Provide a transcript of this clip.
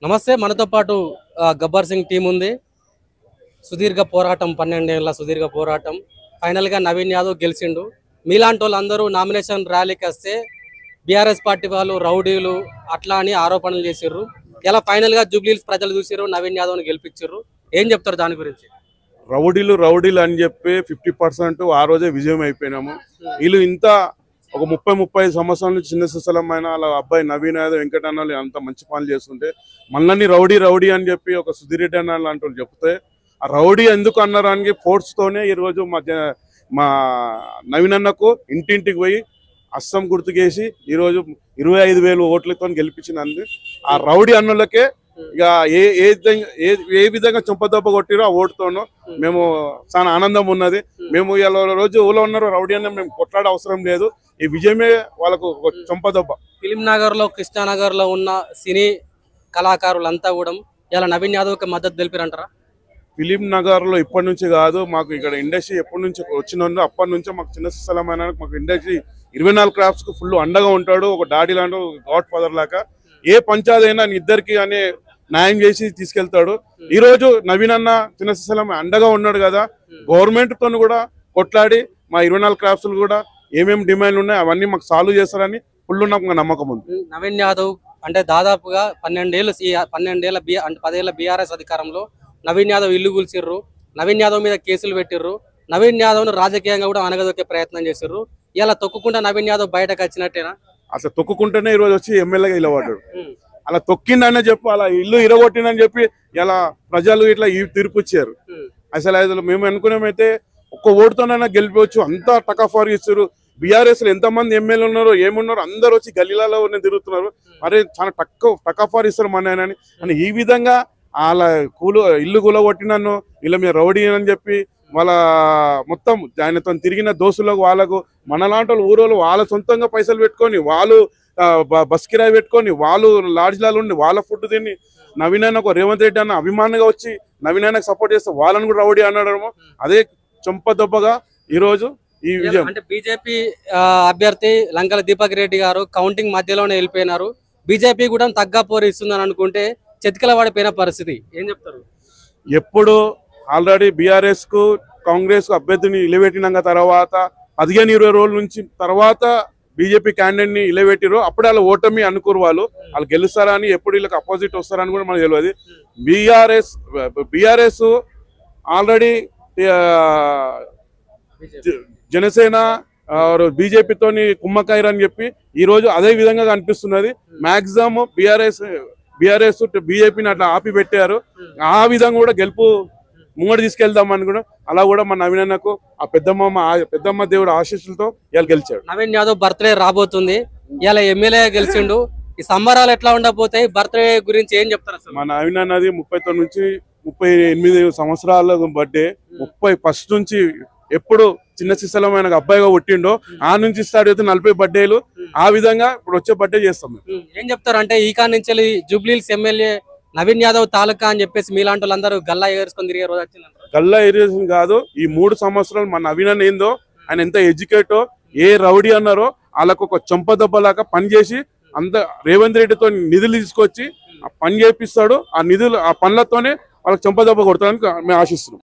నమస్తే. మనతో పాటు గబ్బర్ సింగ్ టీం ఉంది. సుదీర్ఘ పోరాటం, 12 ఏళ్ల సుదీర్ఘ పోరాటం. ఫైనల్ గా నవీన్ యాదవ్ గెలిచిండు. మీలాంటి వాళ్ళందరూ నామినేషన్ ర్యాలీకి వస్తే బీఆర్ఎస్ పార్టీ వాళ్ళు రౌడీలు అట్లా అని ఆరోపణలు చేసిర్రు. ఇలా ఫైనల్ గా జూబ్లీహిల్స్ ప్రజలు చూసిర్రు, నవీన్ యాదవ్ ని గెలిపించారు. ఏం చెప్తారు దాని గురించి? రౌడీలు అని చెప్పి 50% ఆ రోజే విజయం అయిపోయినాము. వీళ్ళు ఇంత ఒక 30 సంవత్సరాల నుంచి చిన్న సుసలమైన వాళ్ళ అబ్బాయి నవీన్ యాదవ్ వెంకటన్నలు అంత మంచి పనులు చేస్తుంటే మనల్ని రౌడీ అని చెప్పి ఒక సుధీర్ రెడ్డి అన్న లాంటి వాళ్ళు చెప్తే ఆ రౌడీ ఎందుకు అన్నారానికి ఫోర్స్ తోనే ఈరోజు మా నవీన్ అన్నకు ఇంటింటికి పోయి అస్సం గుర్తుకేసి ఈరోజు 25,000 ఓట్లతో గెలిపించినందు ఆ రౌడీ అన్నులకే ఇక ఏ విధంగా చెంపదెబ్బ కొట్టిరో ఆ ఓటుతోనూ మేము చాలా ఆనందం ఉన్నది. మేము ఇలా రోజు ఊళ్ళో ఉన్నారు రౌడీ అన్న మేము కొట్లాడే అవసరం లేదు. ఈ విజయమే వాళ్ళకు చెంపదెబ్బ. ఫిలిం నగర్ లో, కృష్ణానగర్ లో ఉన్న సినీ కళాకారులంతా కూడా ఇలా నవీన్ యాదవ్ కి మద్దతు తెలిపారంటారా? ఫిలిం నగర్ లో ఇప్పటి నుంచి కాదు, మాకు ఇక్కడ ఇండస్ట్రీ ఎప్పటి నుంచి వచ్చిన అప్పటి నుంచే మాకు చిన్న స్థలమైన మాకు ఇండస్ట్రీ 24 క్రాఫ్ట్స్ కు ఫుల్ అండగా ఉంటాడు. ఒక డాడీ లాంటి గాడ్ ఫాదర్ లాగా ఏ పంచాయతీ అయినా ఇద్దరికి అనే న్యాయం చేసి తీసుకెళ్తాడు. ఈ రోజు నవీన్ అన్న చిన్న స్థలం అండగా ఉన్నాడు కదా. గవర్నమెంట్ తో కూడా కొట్లాడి మా 24 క్రాఫ్ట్స్ కూడా ఏమేమి డిమాండ్లు ఉన్నాయి అవన్నీ మాకు సాల్వ్ చేస్తారని ఫుల్ నాకు నమ్మకం ఉంది. నవీన్ యాదవ్ అంటే దాదాపుగా 10 ఏళ్ల బీఆర్ఎస్ అధికారంలో నవీన్ యాదవ్ ఇల్లు కూల్చిర్రు, నవీన్ యాదవ్ మీద కేసులు పెట్టిర్రు, నవీన్ యాదవ్ ను రాజకీయంగా కూడా అనగదొక్కే ప్రయత్నం చేసిర్రు. ఇలా తొక్కుకుండా నవీన్ యాదవ్ బయటకు వచ్చినట్టేనా? అసలు తొక్కుకుంటేనే ఈ రోజు వచ్చి ఎమ్మెల్యేగా నిలబడ్డాడు. అలా తొక్కిండనే చెప్పి అలా ఇల్లు ఇరగొట్టిందని చెప్పి ఇలా ప్రజలు ఇట్లా ఈ తీర్పు ఇచ్చారు. అసలు మేము అనుకున్నామైతే ఒక్క ఓటుతోనైనా గెలిపవచ్చు. అంతా టకాఫార్ ఇస్తారు. బీఆర్ఎస్ లో ఎంతమంది ఎమ్మెల్యేలు ఉన్నారో ఏమున్నారో అందరు వచ్చి గల్లీలలో తిరుగుతున్నారు. మరి చాలా టకాఫార్ ఇస్తారు మన అని ఈ విధంగా వాళ్ళ ఇల్లు కూలగొట్టినన్ను వీళ్ళ మీద రౌడీ అని చెప్పి వాళ్ళ మొత్తం ఆయనతో తిరిగిన దోస్తులకు వాళ్ళకు మనలాంటి వాళ్ళు ఊరోళ్ళు వాళ్ళ సొంతంగా పైసలు పెట్టుకొని వాళ్ళు బస్ కిరాయి పెట్టుకొని వాళ్ళు లాడ్జ్లలో ఉండి వాళ్ళ ఫుడ్ తిని నవీన్ అన్న రేవంత్ రెడ్డి అన్న అభిమానంగా వచ్చి నవీన్ అన్నకు సపోర్ట్ చేస్తే వాళ్ళని కూడా రౌడీ అనడము అదే చెంపదెబ్బగా ఈరోజు ఈ విజయం. అంటే బీజేపీ అభ్యర్థి లంకల దీపక్ రెడ్డి గారు కౌంటింగ్ మధ్యలోనే వెళ్ళిపోయినారు. బీజేపీ కూడా తగ్గ పోరు ఇస్తుందని అనుకుంటే చెతికిల పడిపోయిన పరిస్థితి. ఏం చెప్తారు? ఎప్పుడు ఆల్రెడీ బీఆర్ఎస్ కు కాంగ్రెస్ కు అభ్యర్థిని నిలబెట్టినాక తర్వాత 15-20 రోజుల నుంచి తర్వాత బీజేపీ క్యాండిడేట్ ని నిలబెట్టిరు. అప్పుడే వాళ్ళు ఓటమి అనుకోరు. వాళ్ళు గెలుస్తారా అని ఎప్పుడు వీళ్ళకి అపోజిట్ వస్తారని కూడా మనకు తెలియదు. బీఆర్ఎస్ ఆల్రెడీ జనసేన బీజేపీతోని కుమ్మకాయరు అని చెప్పి ఈ రోజు అదే విధంగా కనిపిస్తున్నది. మాక్సిమం బీఆర్ఎస్ బీజేపీని అట్లా ఆపి పెట్టారు. ఆ విధంగా కూడా గెలుపు ముంగడు తీసుకెళ్దామని కూడా అలా కూడా మన నవీన్ అన్నకు ఆ పెద్దమ్మ దేవుడు ఆశీస్సులతో ఇవాళ గెలిచాడు. నవీన్ యాదవ్ బర్త్డే రాబోతుంది. ఇలా ఎమ్మెల్యే గెలిచిండు. ఈ సంబరాలు ఎట్లా ఉండబోతాయి? బర్త్డే గురించి ఏం చెప్తారు? అసలు మా నవీన్ అన్నది 39 నుంచి 38 సంవత్సరాల బర్త్డే. 31 నుంచి ఎప్పుడు చిన్న శిశలమైన అబ్బాయిగా పుట్టిండో ఆ నుంచి స్టార్ట్ అయితే 40 బర్త్డేలు. ఆ విధంగా ఇప్పుడు వచ్చే బర్త్డే చేస్తాం. ఏం చెప్తారు అంటే ఈ కాడ నుంచి జూబ్లీహిల్స్ ఎమ్మెల్యే నవీన్ యాదవ్ తాలూకా అని చెప్పేసి మీలాంటి వాళ్ళందరూ గల్లా ఎగరేసుకొని తిరిగే రోజు వచ్చింది? గల్లా ఎగరేసుకుని కాదు, ఈ 3 సంవత్సరాలు మా నవీన్ అన్న ఏందో ఆయన ఎంత ఎడ్యుకేటో ఏ రౌడీ అన్నారో వాళ్ళకు ఒక చెంపదెబ్బలాగా పనిచేసి అంత రేవంత్ రెడ్డితో నిధులు తీసుకొచ్చి ఆ పని చేపిస్తాడు. ఆ నిధులు ఆ పనులతోనే వాళ్ళకి చెంపదెబ్బ కొడతాడని మేము ఆశిస్తున్నాం.